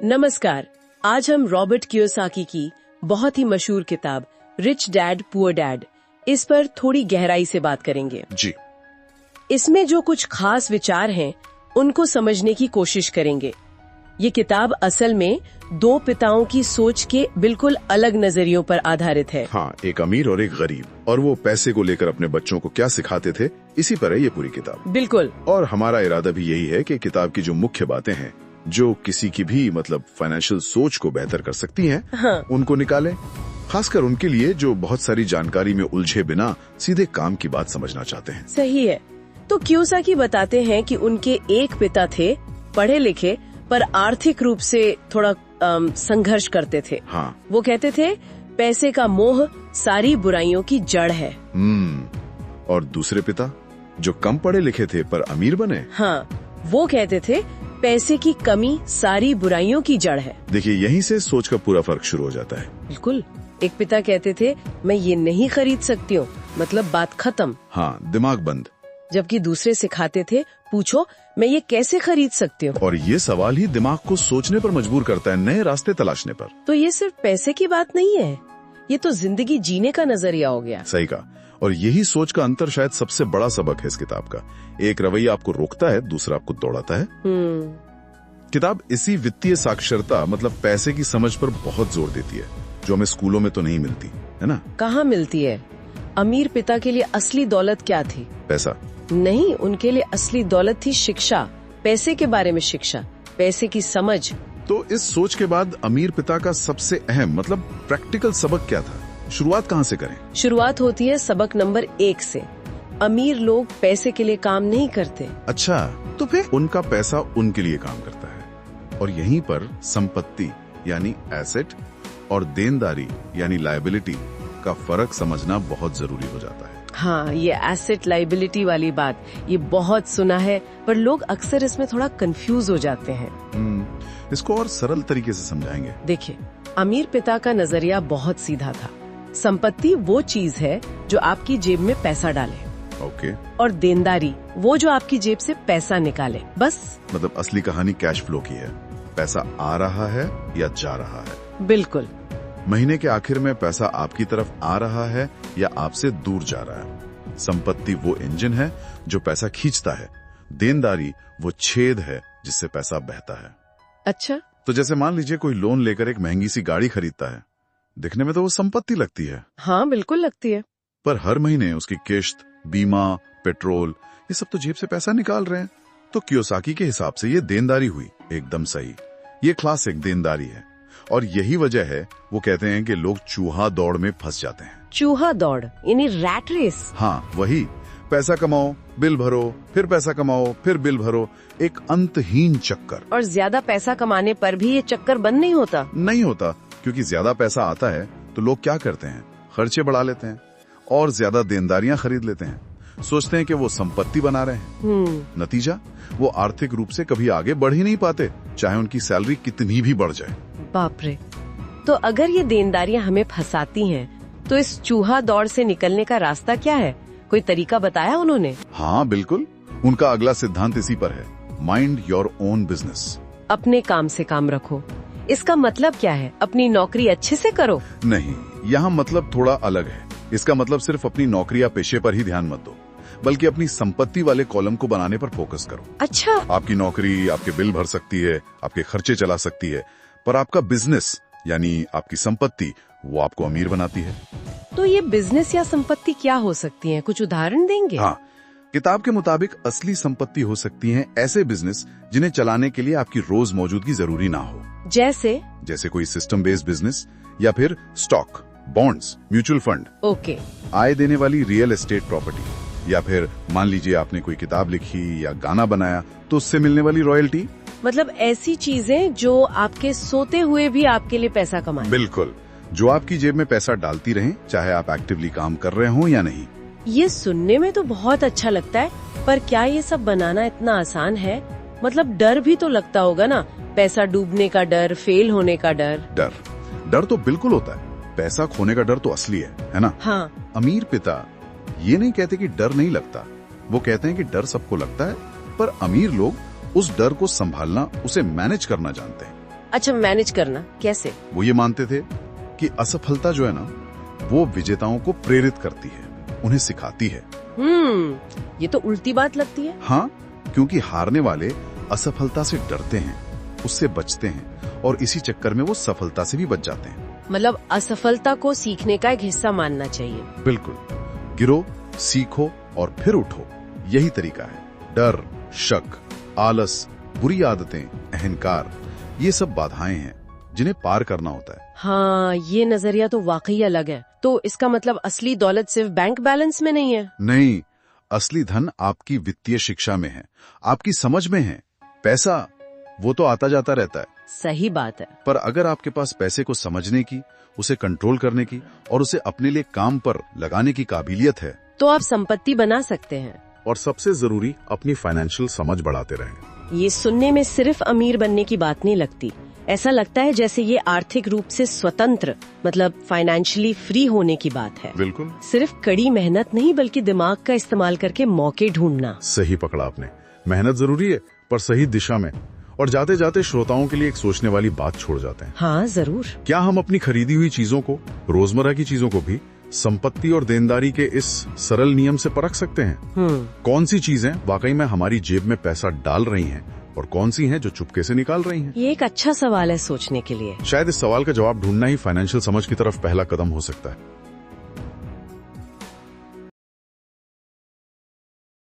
नमस्कार। आज हम रॉबर्ट कियोसाकी की बहुत ही मशहूर किताब रिच डैड पुअर डैड इस पर थोड़ी गहराई से बात करेंगे। जी। इसमें जो कुछ खास विचार हैं उनको समझने की कोशिश करेंगे। ये किताब असल में दो पिताओं की सोच के बिल्कुल अलग नजरियों पर आधारित है। हाँ, एक अमीर और एक गरीब, और वो पैसे को लेकर अपने बच्चों को क्या सिखाते थे, इसी पर है ये पूरी किताब। बिल्कुल। और हमारा इरादा भी यही है कि किताब की जो मुख्य बातें हैं, जो किसी की भी फाइनेंशियल सोच को बेहतर कर सकती हैं, हाँ। उनको निकालें। खासकर उनके लिए जो बहुत सारी जानकारी में उलझे बिना सीधे काम की बात समझना चाहते हैं। सही है। तो कियोसाकी बताते हैं कि उनके एक पिता थे, पढ़े लिखे पर आर्थिक रूप से थोड़ा संघर्ष करते थे। हाँ। वो कहते थे पैसे का मोह सारी बुराइयों की जड़ है। और दूसरे पिता जो कम पढ़े लिखे थे पर अमीर बने, हाँ, वो कहते थे पैसे की कमी सारी बुराइयों की जड़ है। देखिए, यहीं से सोच का पूरा फर्क शुरू हो जाता है। बिल्कुल। एक पिता कहते थे मैं ये नहीं खरीद सकती हूँ, मतलब बात खत्म। हाँ, दिमाग बंद। जबकि दूसरे सिखाते थे पूछो मैं ये कैसे खरीद सकती हूँ। और ये सवाल ही दिमाग को सोचने पर मजबूर करता है, नए रास्ते तलाशने पर। तो ये सिर्फ पैसे की बात नहीं है, ये तो जिंदगी जीने का नजरिया हो गया। सही कहा। और यही सोच का अंतर शायद सबसे बड़ा सबक है इस किताब का। एक रवैया आपको रोकता है, दूसरा आपको दौड़ाता है। किताब इसी वित्तीय साक्षरता पैसे की समझ पर बहुत जोर देती है, जो हमें स्कूलों में तो नहीं मिलती है ना। कहाँ मिलती है? अमीर पिता के लिए असली दौलत क्या थी? पैसा नहीं, उनके लिए असली दौलत थी शिक्षा। पैसे के बारे में शिक्षा, पैसे की समझ। तो इस सोच के बाद अमीर पिता का सबसे अहम प्रैक्टिकल सबक क्या था? शुरुआत कहाँ से करें? शुरुआत होती है सबक नंबर 1 से। अमीर लोग पैसे के लिए काम नहीं करते। अच्छा, तो फिर उनका पैसा उनके लिए काम करता है। और यहीं पर संपत्ति यानी एसेट और देनदारी यानी लायबिलिटी का फर्क समझना बहुत जरूरी हो जाता है। हाँ, ये एसेट लायबिलिटी वाली बात ये बहुत सुना है, पर लोग अक्सर इसमें थोड़ा कंफ्यूज हो जाते हैं। इसको और सरल तरीके से समझाएंगे। देखिए, अमीर पिता का नजरिया बहुत सीधा था। संपत्ति वो चीज है जो आपकी जेब में पैसा डाले। ओके। और देनदारी वो जो आपकी जेब से पैसा निकाले। बस असली कहानी कैश फ्लो की है। पैसा आ रहा है या जा रहा है। बिल्कुल। महीने के आखिर में पैसा आपकी तरफ आ रहा है या आपसे दूर जा रहा है। संपत्ति वो इंजन है जो पैसा खींचता है। देनदारी वो छेद है जिससे पैसा बहता है। अच्छा। तो जैसे मान लीजिए कोई लोन लेकर एक महंगी सी गाड़ी खरीदता है। दिखने में तो वो संपत्ति लगती है। हाँ, बिल्कुल लगती है। पर हर महीने उसकी किश्त, बीमा, पेट्रोल, ये सब तो जेब से पैसा निकाल रहे हैं। तो कियोसाकी के हिसाब से ये देनदारी हुई। एकदम सही, ये क्लासिक देनदारी है। और यही वजह है वो कहते हैं कि लोग चूहा दौड़ में फंस जाते हैं। चूहा दौड़ यानी रैट रेस। हाँ, वही। पैसा कमाओ, बिल भरो, फिर पैसा कमाओ, फिर बिल भरो, एक अंतहीन चक्कर। और ज्यादा पैसा कमाने पर भी ये चक्कर बंद नहीं होता। नहीं होता, क्योंकि ज्यादा पैसा आता है तो लोग क्या करते हैं, खर्चे बढ़ा लेते हैं और ज्यादा देनदारियां खरीद लेते हैं। सोचते हैं कि वो संपत्ति बना रहे हैं। नतीजा, वो आर्थिक रूप से कभी आगे बढ़ ही नहीं पाते, चाहे उनकी सैलरी कितनी भी बढ़ जाए। बाप रे। तो अगर ये देनदारियां हमें फंसाती हैं, तो इस चूहा दौड़ से निकलने का रास्ता क्या है? कोई तरीका बताया उन्होंने? हाँ, बिल्कुल। उनका अगला सिद्धांत इसी पर है, माइंड योर ओन बिजनेस। अपने काम से काम रखो। इसका मतलब क्या है? अपनी नौकरी अच्छे से करो? नहीं, यहाँ मतलब थोड़ा अलग है। इसका मतलब सिर्फ अपनी नौकरी या पेशे पर ही ध्यान मत दो, बल्कि अपनी संपत्ति वाले कॉलम को बनाने पर फोकस करो। अच्छा। आपकी नौकरी आपके बिल भर सकती है, आपके खर्चे चला सकती है, पर आपका बिजनेस यानी आपकी संपत्ति वो आपको अमीर बनाती है। तो ये बिजनेस या संपत्ति क्या हो सकती है? कुछ उदाहरण देंगे? हाँ, किताब के मुताबिक असली संपत्ति हो सकती हैं ऐसे बिजनेस जिन्हें चलाने के लिए आपकी रोज मौजूदगी जरूरी ना हो। जैसे कोई सिस्टम बेस्ड बिजनेस, या फिर stock, bonds, mutual fund. Okay. आय देने वाली रियल एस्टेट प्रॉपर्टी, या फिर मान लीजिए आपने कोई किताब लिखी या गाना बनाया तो उससे मिलने वाली रॉयल्टी। मतलब ऐसी चीजें जो आपके सोते हुए भी आपके लिए पैसा कमाएं। बिल्कुल, जो आपकी जेब में पैसा डालती रहें, चाहे आप एक्टिवली काम कर रहे हो या नहीं। ये सुनने में तो बहुत अच्छा लगता है, पर क्या ये सब बनाना इतना आसान है? डर भी तो लगता होगा ना, पैसा डूबने का डर, फेल होने का डर। डर तो बिल्कुल होता है। पैसा खोने का डर तो असली है ना? हाँ। अमीर पिता ये नहीं कहते कि डर नहीं लगता, वो कहते हैं कि डर सबको लगता है, पर अमीर लोग उस डर को संभालना, उसे मैनेज करना जानते हैं। अच्छा, मैनेज करना कैसे? वो ये मानते थे कि असफलता जो है ना, वो विजेताओं को प्रेरित करती है, उन्हें सिखाती है। ये तो उल्टी बात लगती है। हाँ, क्योंकि हारने वाले असफलता से डरते हैं, उससे बचते हैं और इसी चक्कर में वो सफलता से भी बच जाते हैं। मतलब असफलता को सीखने का एक हिस्सा मानना चाहिए। बिल्कुल, गिरो, सीखो और फिर उठो, यही तरीका है। डर, शक, आलस, बुरी आदतें, अहंकार, ये सब बाधाएं हैं जिन्हें पार करना होता है। हाँ, ये नजरिया तो वाकई अलग है। तो इसका मतलब असली दौलत सिर्फ बैंक बैलेंस में नहीं है? नहीं, असली धन आपकी वित्तीय शिक्षा में है, आपकी समझ में है। पैसा वो तो आता जाता रहता है। सही बात है। पर अगर आपके पास पैसे को समझने की, उसे कंट्रोल करने की और उसे अपने लिए काम पर लगाने की काबिलियत है, तो आप संपत्ति बना सकते हैं। और सबसे जरूरी, अपनी फाइनेंशियल समझ बढ़ाते रहें। ये सुनने में सिर्फ अमीर बनने की बात नहीं लगती। ऐसा लगता है जैसे ये आर्थिक रूप से स्वतंत्र, मतलब फाइनेंशियली फ्री होने की बात है। बिल्कुल, सिर्फ कड़ी मेहनत नहीं, बल्कि दिमाग का इस्तेमाल करके मौके ढूंढना। सही पकड़ा आपने। मेहनत जरूरी है, पर सही दिशा में। और जाते जाते श्रोताओं के लिए एक सोचने वाली बात छोड़ जाते हैं। हाँ जरूर। क्या हम अपनी खरीदी हुई चीजों को, रोजमर्रा की चीजों को भी संपत्ति और देनदारी के इस सरल नियम से परख सकते हैं? कौन सी चीजें वाकई में हमारी जेब में पैसा डाल रही हैं और कौन सी हैं जो चुपके से निकाल रही हैं? ये एक अच्छा सवाल है सोचने के लिए। शायद इस सवाल का जवाब ढूंढना ही फाइनेंशियल समझ की तरफ पहला कदम हो सकता है।